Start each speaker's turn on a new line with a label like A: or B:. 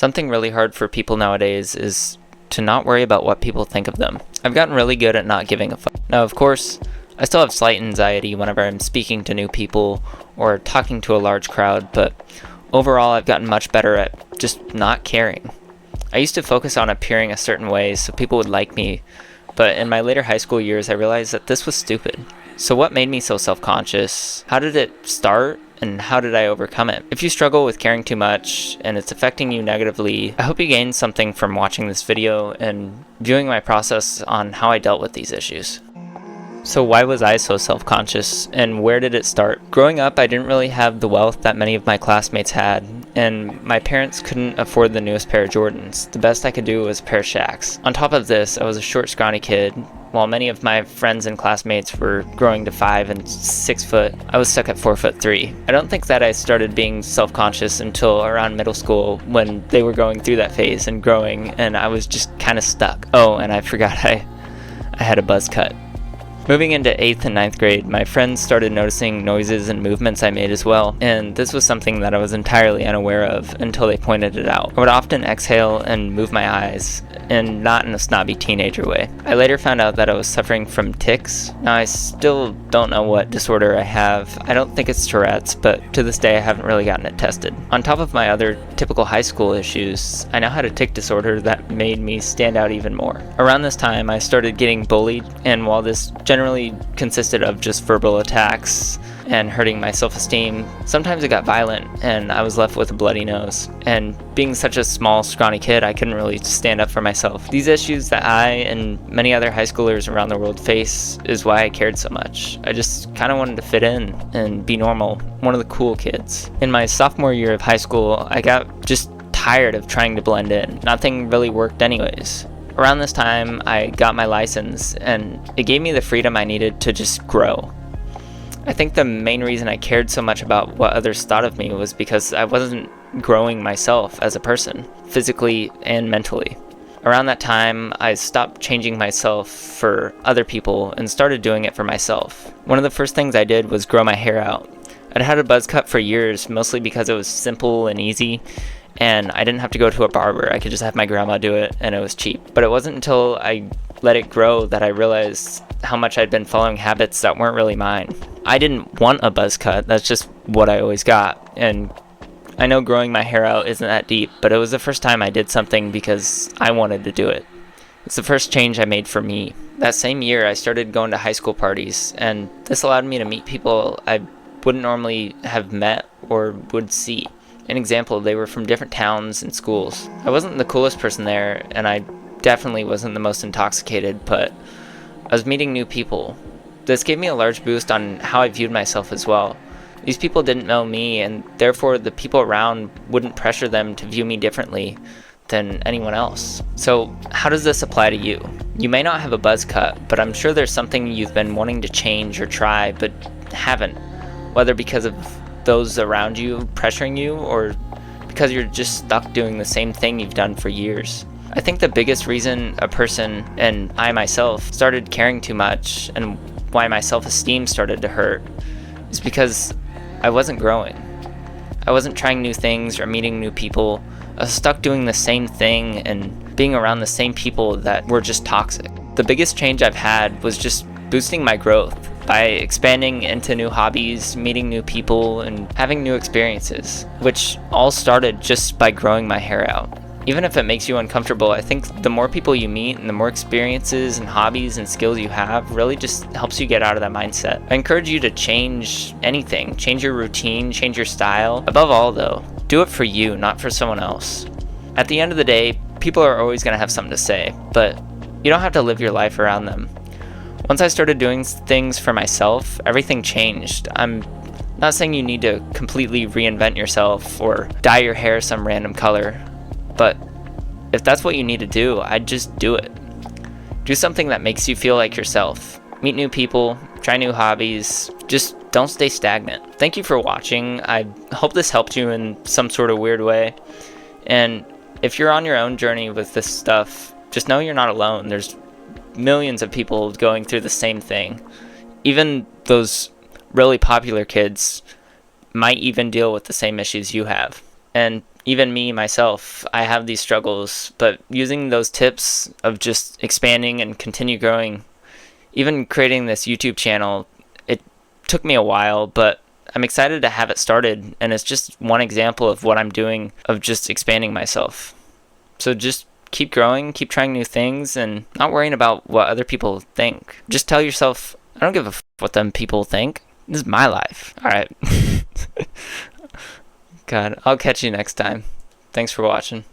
A: Something really hard for people nowadays is to not worry about what people think of them. I've gotten really good at not giving a fuck. Now, of course, I still have slight anxiety whenever I'm speaking to new people or talking to a large crowd, but overall I've gotten much better at just not caring. I used to focus on appearing a certain way so people would like me, but in my later high school years I realized that this was stupid. So what made me so self-conscious? How did it start? And how did I overcome it? If you struggle with caring too much and it's affecting you negatively, I hope you gained something from watching this video and viewing my process on how I dealt with these issues. So why was I so self-conscious, and where did it start? Growing up, I didn't really have the wealth that many of my classmates had, and my parents couldn't afford the newest pair of Jordans. The best I could do was a pair of Shaqs. On top of this, I was a short, scrawny kid. While many of my friends and classmates were growing to 5 and 6 foot, I was stuck at 4'3". I don't think that I started being self-conscious until around middle school, when they were going through that phase and growing, and I was just kind of stuck. Oh, and I forgot I had a buzz cut. Moving into 8th and 9th grade, my friends started noticing noises and movements I made as well, and this was something that I was entirely unaware of until they pointed it out. I would often exhale and move my eyes, and not in a snobby teenager way. I later found out that I was suffering from tics. Now, I still don't know what disorder I have. I don't think it's Tourette's, but to this day I haven't really gotten it tested. On top of my other typical high school issues, I now had a tic disorder that made me stand out even more. Around this time, I started getting bullied, and while this generally consisted of just verbal attacks and hurting my self-esteem, sometimes it got violent and I was left with a bloody nose. And being such a small, scrawny kid, I couldn't really stand up for myself. These issues that I and many other high schoolers around the world face is why I cared so much. I just kind of wanted to fit in and be normal, one of the cool kids. In my sophomore year of high school, I got just tired of trying to blend in. Nothing really worked anyways. Around this time, I got my license, and it gave me the freedom I needed to just grow. I think the main reason I cared so much about what others thought of me was because I wasn't growing myself as a person, physically and mentally. Around that time, I stopped changing myself for other people and started doing it for myself. One of the first things I did was grow my hair out. I'd had a buzz cut for years, mostly because it was simple and easy, and I didn't have to go to a barber. I could just have my grandma do it, and it was cheap. But it wasn't until I let it grow that I realized how much I'd been following habits that weren't really mine. I didn't want a buzz cut, that's just what I always got. And I know growing my hair out isn't that deep, but it was the first time I did something because I wanted to do it. It's the first change I made for me. That same year, I started going to high school parties, and this allowed me to meet people I wouldn't normally have met or would see. An example, they were from different towns and schools. I wasn't the coolest person there, and I definitely wasn't the most intoxicated, but I was meeting new people. This gave me a large boost on how I viewed myself as well. These people didn't know me, and therefore the people around wouldn't pressure them to view me differently than anyone else. So how does this apply to you? You may not have a buzz cut, but I'm sure there's something you've been wanting to change or try, but haven't, whether because of those around you pressuring you or because you're just stuck doing the same thing you've done for years. I think the biggest reason a person, and I myself, started caring too much and why my self-esteem started to hurt is because I wasn't growing. I wasn't trying new things or meeting new people. I was stuck doing the same thing and being around the same people that were just toxic. The biggest change I've had was just boosting my growth by expanding into new hobbies, meeting new people, and having new experiences, which all started just by growing my hair out. Even if it makes you uncomfortable, I think the more people you meet and the more experiences and hobbies and skills you have really just helps you get out of that mindset. I encourage you to change anything, change your routine, change your style. Above all though, do it for you, not for someone else. At the end of the day, people are always going to have something to say, but you don't have to live your life around them. Once I started doing things for myself, everything changed. I'm not saying you need to completely reinvent yourself or dye your hair some random color, but if that's what you need to do, I'd just do it. Do something that makes you feel like yourself. Meet new people, try new hobbies, just don't stay stagnant. Thank you for watching. I hope this helped you in some sort of weird way. And if you're on your own journey with this stuff, just know you're not alone. There's millions of people going through the same thing. Even those really popular kids might even deal with the same issues you have. And even me, myself, I have these struggles, but using those tips of just expanding and continue growing, even creating this YouTube channel, it took me a while, but I'm excited to have it started, and it's just one example of what I'm doing of just expanding myself. So just keep growing, keep trying new things, and not worrying about what other people think. Just tell yourself, I don't give a what them people think. This is my life. Alright. God, I'll catch you next time. Thanks for watching.